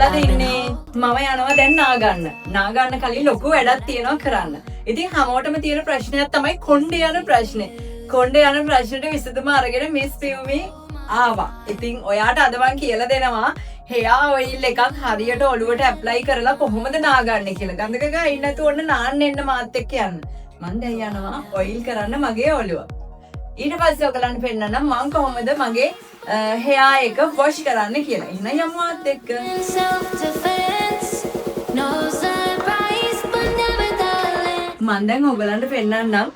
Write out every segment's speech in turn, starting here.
කරලා තින්නේ මම යනවා දැන් නාගන්න කලින් ලොකු වැඩක් තියෙනවා කරන්න. ඉතින් හැමෝටම තියෙන ප්‍රශ්නයක් තමයි කොණ්ඩේ යන ප්‍රශ්නේ. කොණ්ඩේ යන ප්‍රශ්නෙට විසඳුම අරගෙන මිස් පියුමි ආවා. ඉතින් ඔයාට අද මම කියලා දෙනවා hair oil එකක් හරියට ඔළුවට ඇප්ලයි කරලා කොහොමද නාගන්නේ කියලා. ගඳක ගහින් නැතුව ඔන්න නාන්න එන්න මාත් එක්ක යන්න. මම දැන් යනවා ඔයිල් කරන්න මගේ ඔළුව. ඊට පස්සේ ඔයගලන්ට පෙන්නන්නම් මම කොහොමද මගේ hair එක wash කරන්න කියලා. එහෙනම් යමු මාත් එක්ක. මම දැන් ඔයගලන්ට පෙන්නන්නම්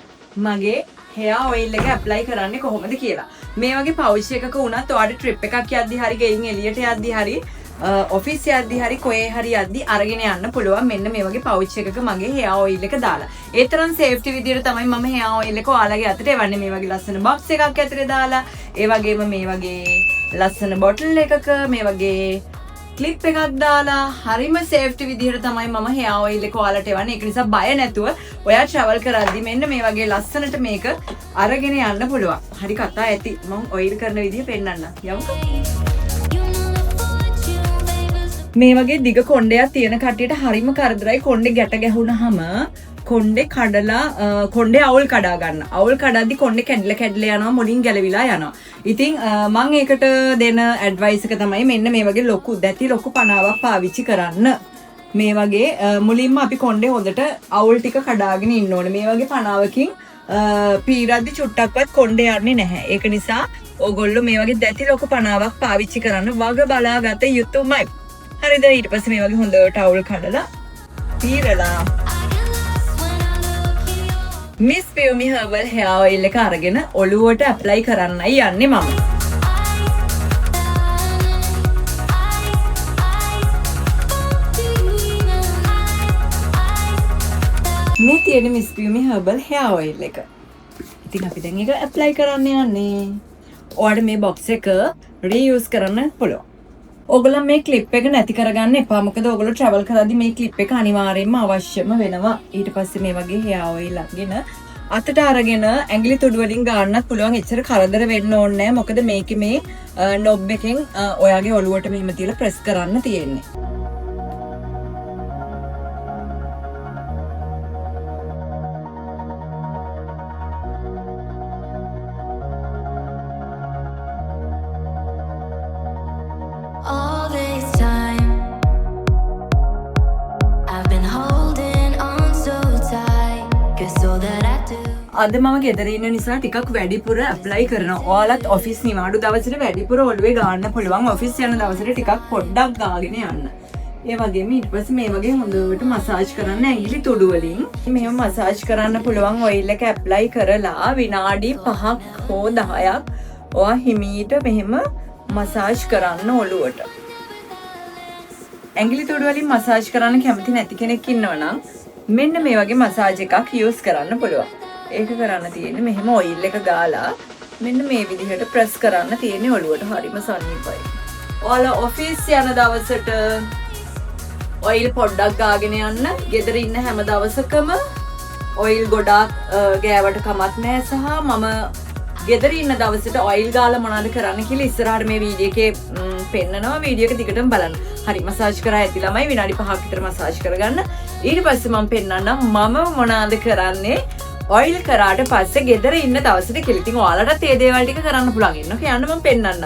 මගේ hair oil එක apply කරන්නේ කොහොමද කියලා. මේ වගේ pouch එකක වුණත් ඔයාලට trip එකක් යද්දි හරි ගෙයින් එළියට යද්දි හරි ඔෆිස් යද්දි හරි කොහේ හරි යද්දි අරගෙන යන්න පුළුවන්. මෙන්න මේ වගේ pouch එකක මගේ hair oil එක දාලා. ඒ තරම් safety විදියට තමයි මම hair oil එක ඔයාලගේ අතට එවන්නේ. මේ වගේ ලස්සන box එකක් ඇතුලේ දාලා, ඒ වගේම මේ වගේ ලස්සන bottle එකක මේ වගේ clip එකක් දාලා හරිම safety විදියට තමයි මම hair oil එක ඔයාලට එවන්නේ. ඒක නිසා බය නැතුව ඔයා travel කරද්දි මෙන්න මේ වගේ ලස්සනට මේක අරගෙන යන්න පුළුවන්. හරි කතා ඇති. මම oil කරන විදිය පෙන්නන්න. යමුකෝ. මේ වගේ දිග කොණ්ඩයක් තියෙන කට්ටියට හරිම කරදරයි. කොණ්ඩේ ගැට ගැහුනහම කොණ්ඩේ කඩලා කොණ්ඩේ අවුල් කඩා ගන්න. අවුල් කඩද්දි කොණ්ඩේ කැඩලා යනවා, මුලින් ගැලවිලා යනවා. ඉතින් මම ඒකට දෙන ඇඩ්වයිස් එක තමයි මෙන්න මේ වගේ ලොකු පනාවක් පාවිච්චි කරන්න. මේ වගේ මුලින්ම අපි කොණ්ඩේ හොඳට අවුල් ටික කඩාගෙන ඉන්න ඕනේ. මේ වගේ පනාවකින් පීරද්දි චුට්ටක්වත් කොණ්ඩේ යන්නේ නැහැ. ඒක නිසා ඕගොල්ලෝ මේ වගේ දැති ලොකු පනාවක් පාවිච්චි කරන්න වග බලාගත යුතුමයි. හරිද? ඊට පස්සේ මේ වගේ හොඳට අවුල් කඩලා පීරලා miss Piyumi herbal hair oil එක අරගෙන ඔළුවට ඇප්ලයි කරන්නයි යන්නේ මම. මේ තියෙන miss Piyumi herbal hair oil එක. ඉතින් අපි දැන් ඒක ඇප්ලයි කරන්න යන්නේ. ඔයාලට මේ box එක reuse කරන්න පුළුවන්. ඔයගොල්ලෝ මේ clip එක නැති කරගන්න එපා. මොකද ඔයගොල්ලෝ travel කරද්දි මේ clip එක අනිවාර්යයෙන්ම අවශ්‍යම වෙනවා. ඊට පස්සේ මේ වගේ hair oil අරගෙන අතට අරගෙන ඇඟිලි තුඩු වලින් ගන්නත් පුළුවන්. එච්චර කරදර වෙන්න ඕනේ නැහැ. මොකද මේකේ මේ knob එකෙන් ඔයාගේ ඔළුවට මෙහෙම තියලා press කරන්න තියෙන්නේ. අද මම ගෙදර ඉන්න නිසා ටිකක් වැඩිපුර ඇප්ලයි කරනවා. ඔයාලත් ඔෆිස් නිවාඩු දවසට වැඩිපුර ඔළුවේ ගන්න පුළුවන්. ඔෆිස් යන දවසට ටිකක් පොඩ්ඩක් ගාගෙන යන්න. ඒ වගේම ඊට පස්සේ මේ වගේ හොඳට මසාජ් කරන්න ඇඟිලි තුඩු වලින්. මෙහෙම මසාජ් කරන්න පුළුවන්. ඔයිල් එක ඇප්ලයි කරලා විනාඩි 5ක් හෝ 10ක් ඔයා හිමීට මෙහෙම මසාජ් කරන්න ඔළුවට. ඇඟිලි තුඩු වලින් මසාජ් කරන්න කැමති නැති කෙනෙක් ඉන්නවනම් මෙන්න මේ වගේ මසාජ් එකක් යූස් කරන්න පුළුවන්. ඒක කරන්න තියෙන්නේ මෙහෙම ඔයිල් එක ගාලා මෙන්න මේ විදිහට ප්‍රෙස් කරන්න තියෙන්නේ ඔළුවට. හරිම සනීපයි. ඔයාලා ඔෆිස් යන දවසට ඔයිල් පොඩ්ඩක් ගාගෙන යන්න. ගෙදර ඉන්න හැම දවසකම ඔයිල් ගොඩාක් ගෑවට කමක් නැහැ. සහ මම ගෙදර ඉන්න දවසට ඔයිල් ගාලා මොනවද කරන්න කියලා ඉස්සරහට මේ වීඩියෝ එකේ පෙන්නනවා. වීඩියෝ එක දිගටම බලන්න. හරි මසාජ් කරා ඇති ළමයි විනාඩි 5ක් විතර මසාජ් කරගන්න. ඊට පස්සේ මම පෙන්නන්නම් මම මොනවද කරන්නේ ඔයිල් කරාට පස්සේ ගෙදර ඉන්න දවසට කියලා. ඉතින් ඔයාලටත් මේ දේවල් ටික කරන්න පුළුවන්. ඉන්නකෝ යන්න මම පෙන්නන්න.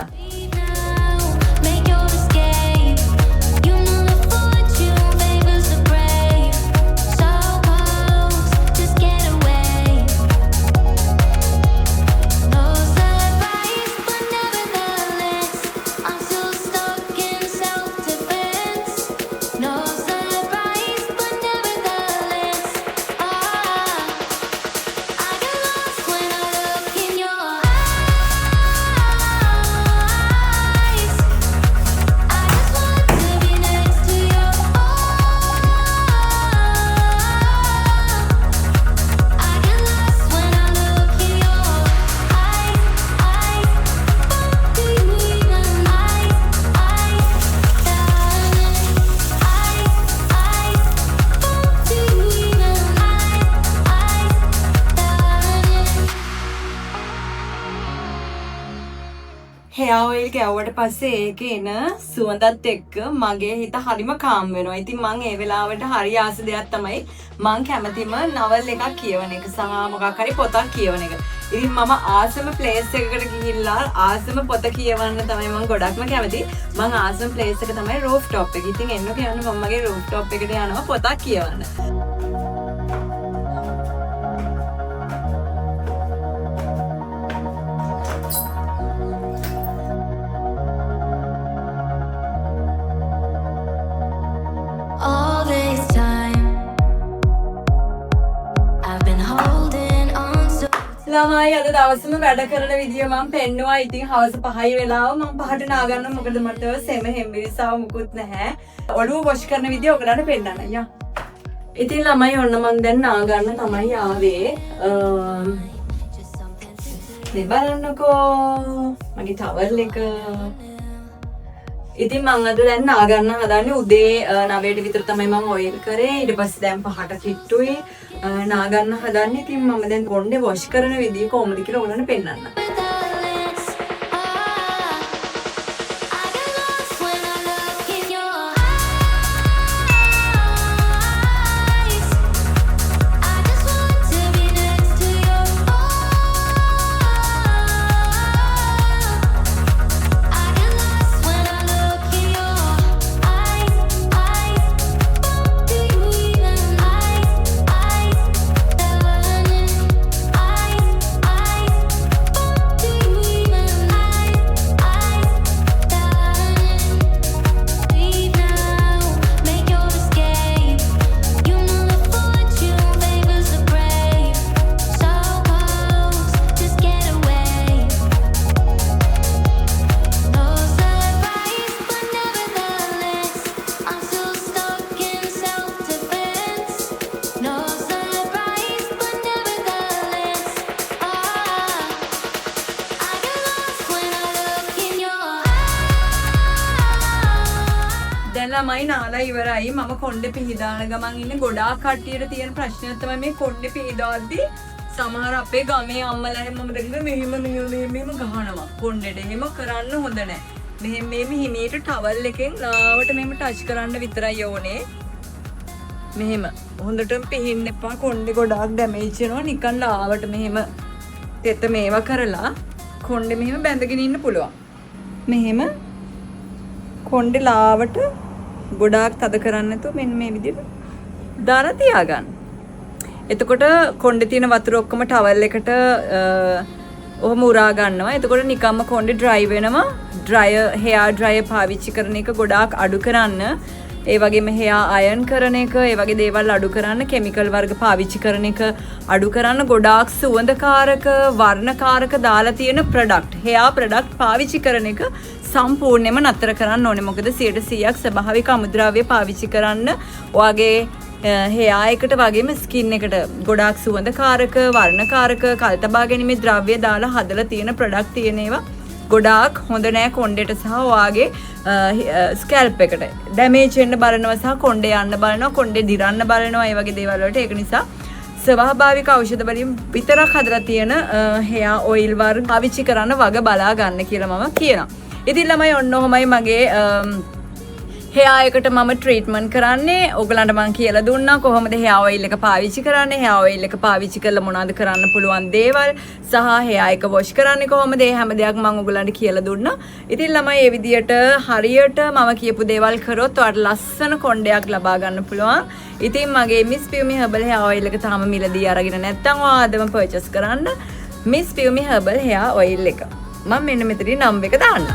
ගැව්වට පස්සේ ඒකේ එන සුවඳත් එක්ක මගේ හිත හරිම කාම් වෙනවා. ඉතින් මම ඒ වෙලාවට හරි ආස දෙයක් තමයි මම කැමතිම නවල් එකක් කියවන එක සහ මොකක් හරි පොතක් කියවන එක. ඉතින් මම ආසම ප්ලේස් එකකට ගිහිල්ලා ආසම පොත කියවන්න තමයි මම ගොඩක්ම කැමති. මම ආසම ප්ලේස් එක තමයි රූෆ් টොප් එක. ඉතින් එන්න කියන්න මම මගේ රූෆ් টොප් එකට යනවා පොතක් කියවන්න. ළමයි අද දවසම වැඩ කරන විදිය මම පෙන්නවා. ඉතින් හවස 5 වෙලාව මම 5ට නාගන්න මොකද මට සෙම හෙම්බිරිස්සාව මුකුත් නැහැ. ඔළුව වොෂ් කරන විදිය ඔයගලන්ට පෙන්නන්න. යා. ඉතින් ළමයි ඔන්න මම දැන් නාගන්න තමයි ආවේ. මේ බලන්නකෝ මගේ ටවල් එක. ඉතින් මම අද දැන් නාගන්න හදන්නේ උදේ 9ට විතර තමයි මම ඔයිල් කරේ. ඊට පස්සේ දැන් 5ට කිට්ටුයි නාගන්න හදන්නේ. ඉතින් මම දැන් කොණ්ඩේ වොෂ් කරන විදිය කොහොමද කියලා ඔයගලන්ට පෙන්නන්න. ළමයි නාලා ඉවරයි. මම කොණ්ඩේ පිහදාන ගමන් ඉන්නේ. ගොඩාක් කට්ටියට තියෙන ප්‍රශ්නයක් තමයි මේ කොණ්ඩේ පිහදාද්දී සමහර අපේ ගමේ අම්මලා මම දැක්කම මෙහෙම ගහනවා කොණ්ඩේට. එහෙම කරන්න හොඳ නැහැ. මෙහෙම හිමීට ටවල් එකෙන් ලාවට මෙහෙම ටච් කරන්න විතරයි ඕනේ. මෙහෙම හොඳටම පිහින්න එපා. කොණ්ඩේ ගොඩාක් ඩැමේජ් වෙනවා. නිකන් ලාවට මෙහෙම තෙත මේවා කරලා කොණ්ඩේ මෙහෙම බැඳගෙන ඉන්න පුළුවන්. මෙහෙම කොණ්ඩේ ලාවට ගොඩාක් තද කරන්න නැතුව මෙන්න මේ විදිහට දාලා තියාගන්න. එතකොට කොණ්ඩේ තියෙන වතුර ඔක්කොම ටවල් එකට ඔහොම උරා ගන්නවා. එතකොට නිකම්ම කොණ්ඩේ ඩ්‍රයි වෙනවා. හෙයා ඩ්‍රයර් පාවිච්චි කරන එක ගොඩාක් අඩු කරන්න. ඒ වගේම හෙයා අයර්න් කරන එක, ඒ වගේ දේවල් අඩු කරන්න, කෙමිකල් වර්ග පාවිච්චි කරන එක අඩු කරන්න ගොඩාක් සුවඳකාරක, වර්ණකාරක දාලා තියෙන ප්‍රොඩක්ට්, හෙයා ප්‍රොඩක්ට් පාවිච්චි කරන එක සම්පූර්ණයෙන්ම නතර කරන්න ඕනේ. මොකද 100% ස්වභාවික අමුද්‍රව්‍ය පාවිච්චි කරන්න ඔයගේ හෙයා එකට වගේම ස්කින් එකට ගොඩාක් සුවඳකාරක, වර්ණකාරක, කල්තබා ගැනීමේ ද්‍රව්‍ය දාලා හදලා තියෙන ප්‍රොඩක්ට් තියෙන ඒවා ගොඩාක් හොඳ නෑ කොණ්ඩේට සහ ඔයාගේ ස්කැල්ප් එකට. ඩැමේජ් වෙන්න බලනවා සහ කොණ්ඩේ යන්න බලනවා, කොණ්ඩේ දිරන්න බලනවා, ඒ වගේ දේවල් වලට. ඒක නිසා ස්වභාවික ඖෂධ වලින් විතරක් හදලා තියෙන හෙයා ඔයිල් වර්ග පාවිච්චි කරන්න වග බලා ගන්න කියලා මම කියනවා. ඉතින් ළමයි ඔන්න ඔහමයි මගේ හෙයා එකට මම ට්‍රීට්මන්ට් කරන්නේ. ඔයගලන්ට මම කියලා දුන්නා කොහොමද හෙයා ඔයිල් එක පාවිච්චි කරන්නේ, හෙයා ඔයිල් එක පාවිච්චි කරලා මොනවද කරන්න පුළුවන් දේවල් සහ හෙයා එක වොෂ් කරන්නේ කොහොමද, ඒ හැම දෙයක් මම ඔයගලන්ට කියලා දුන්නා. ඉතින් ළමයි මේ විදියට හරියට මම කියපු දේවල් කරොත් ඔයාලට ලස්සන කොණ්ඩයක් ලබා ගන්න පුළුවන්. ඉතින් මගේ miss Piyumi herbal hair oil එක තාම මිලදී අරගෙන නැත්නම් ඔයා අදම පර්චේස් කරන්න. Miss Piyumi herbal hair oil එක මම මෙන්න මෙතනින් නම්බර් එක දාන්නම්.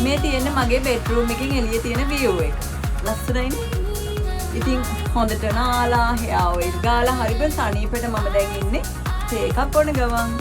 මේ තියෙන මගේ බෙඩ්රූම් එකෙන් එළිය තියෙන view එක. ලස්සනයිනේ. ඉතින් හොඳට නාලා හෙයා ඔයිල් ගාලා හරියට සනීපෙට මම දැන් ඉන්නේ. තේ එකක් බොන ගමන්.